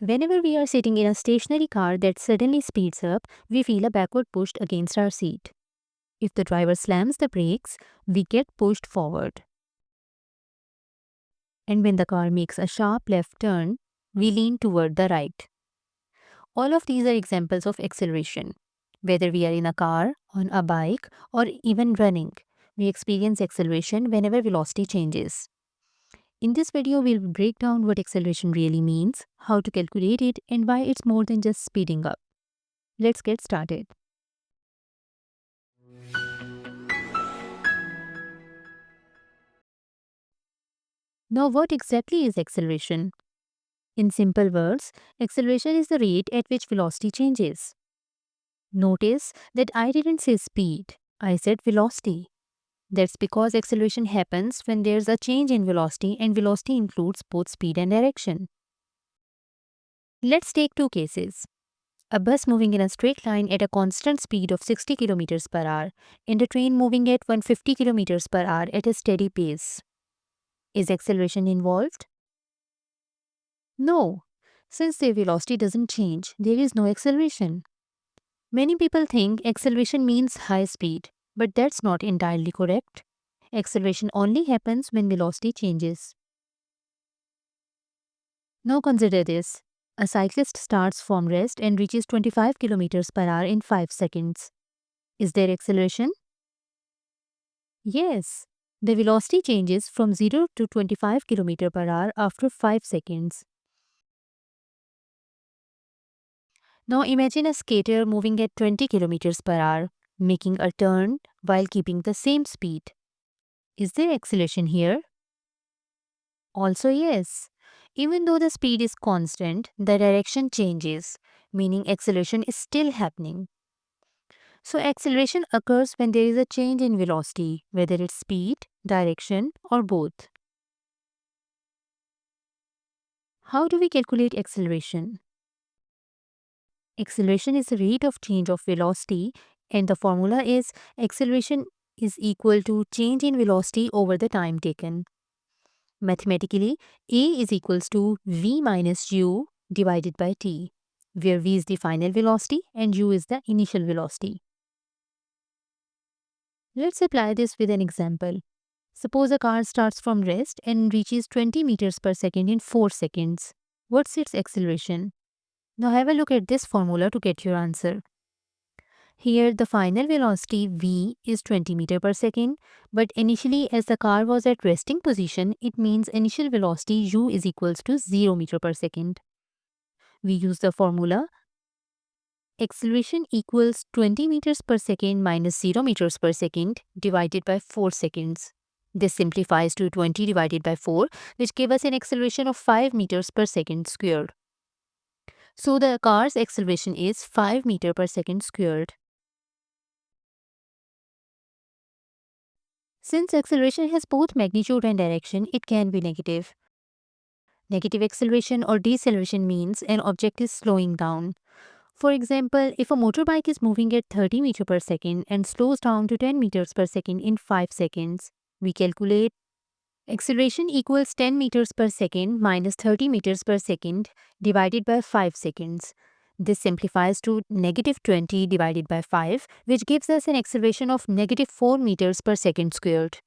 Whenever we are sitting in a stationary car that suddenly speeds up, we feel a backward push against our seat. If the driver slams the brakes, we get pushed forward. And when the car makes a sharp left turn, we lean toward the right. All of these are examples of acceleration. Whether we are in a car, on a bike, or even running, we experience acceleration whenever velocity changes. In this video, we'll break down what acceleration really means, how to calculate it, and why it's more than just speeding up. Let's get started. Now, what exactly is acceleration? In simple words, acceleration is the rate at which velocity changes. Notice that I didn't say speed, I said velocity. That's because acceleration happens when there's a change in velocity, and velocity includes both speed and direction. Let's take two cases. A bus moving in a straight line at a constant speed of 60 km per hour and a train moving at 150 km per hour at a steady pace. Is acceleration involved? No. Since the velocity doesn't change, there is no acceleration. Many people think acceleration means high speed, but that's not entirely correct. Acceleration only happens when velocity changes. Now consider this. A cyclist starts from rest and reaches 25 km per hour in 5 seconds. Is there acceleration? Yes. The velocity changes from 0 to 25 km per hour after 5 seconds. Now imagine a skater moving at 20 km per hour, making a turn while keeping the same speed. Is there acceleration here? Also, yes. Even though the speed is constant, the direction changes, meaning acceleration is still happening. So, acceleration occurs when there is a change in velocity, whether it's speed, direction, or both. How do we calculate acceleration? Acceleration is the rate of change of velocity, and the formula is acceleration is equal to change in velocity over the time taken. Mathematically, A is equals to V minus U divided by T, where V is the final velocity and U is the initial velocity. Let's apply this with an example. Suppose a car starts from rest and reaches 20 meters per second in 4 seconds. What's its acceleration? Now have a look at this formula to get your answer. Here the final velocity v is 20 meter per second, but initially as the car was at resting position, it means initial velocity u is equals to 0 meter per second. We use the formula acceleration equals 20 meters per second minus 0 meters per second divided by 4 seconds. This simplifies to 20 divided by 4, which gave us an acceleration of 5 meters per second squared. So the car's acceleration is 5 meter per second squared. Since acceleration has both magnitude and direction, it can be negative. Negative acceleration or deceleration means an object is slowing down. For example, if a motorbike is moving at 30 meters per second and slows down to 10 meters per second in 5 seconds, we calculate acceleration equals 10 meters per second minus 30 meters per second divided by 5 seconds. This simplifies to negative 20 divided by 5, which gives us an acceleration of negative 4 meters per second squared.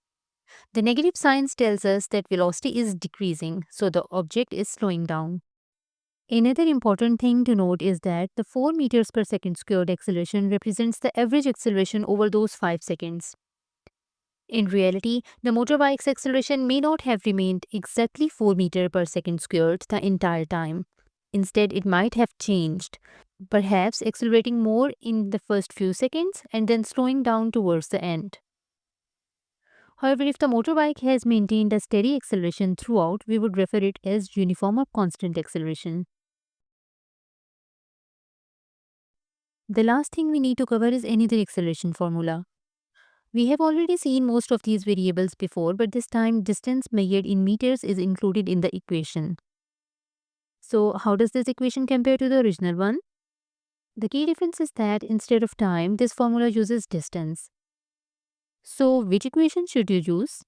The negative sign tells us that velocity is decreasing, so the object is slowing down. Another important thing to note is that the 4 meters per second squared acceleration represents the average acceleration over those 5 seconds. In reality, the motorbike's acceleration may not have remained exactly 4 meters per second squared the entire time. Instead, it might have changed, perhaps accelerating more in the first few seconds and then slowing down towards the end. However, if the motorbike has maintained a steady acceleration throughout, we would refer it as uniform or constant acceleration. The last thing we need to cover is another acceleration formula. We have already seen most of these variables before, but this time distance measured in meters is included in the equation. So how does this equation compare to the original one? The key difference is that instead of time, this formula uses distance. So which equation should you use?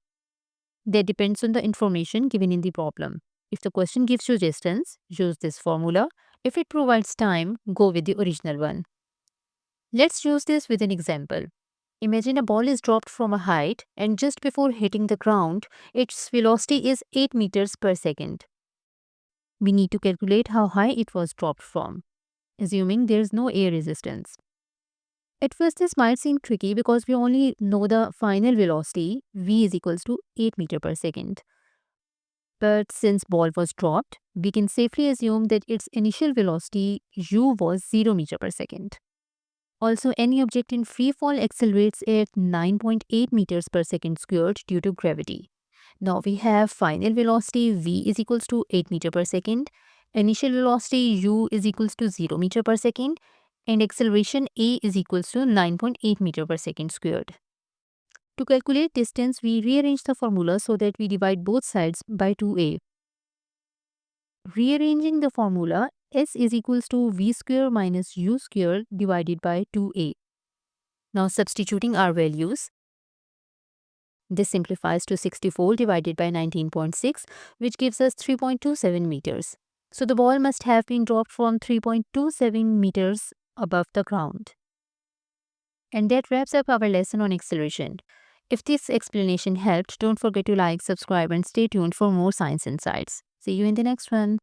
That depends on the information given in the problem. If the question gives you distance, use this formula. If it provides time, go with the original one. Let's use this with an example. Imagine a ball is dropped from a height and just before hitting the ground, its velocity is 8 meters per second. We need to calculate how high it was dropped from, assuming there is no air resistance. At first, this might seem tricky because we only know the final velocity, v is equals to 8 meter per second. But since ball was dropped, we can safely assume that its initial velocity u was 0 meter per second. Also, any object in free fall accelerates at 9.8 meters per second squared due to gravity. Now we have final velocity v is equals to 8 meter per second, initial velocity u is equals to 0 meter per second, and acceleration a is equals to 9.8 meter per second squared. To calculate distance, we rearrange the formula so that we divide both sides by 2a. Rearranging the formula, s is equals to v square minus u square divided by 2a. Now substituting our values, this simplifies to 64 divided by 19.6, which gives us 3.27 meters. So the ball must have been dropped from 3.27 meters above the ground. And that wraps up our lesson on acceleration. If this explanation helped, don't forget to like, subscribe, and stay tuned for more science insights. See you in the next one.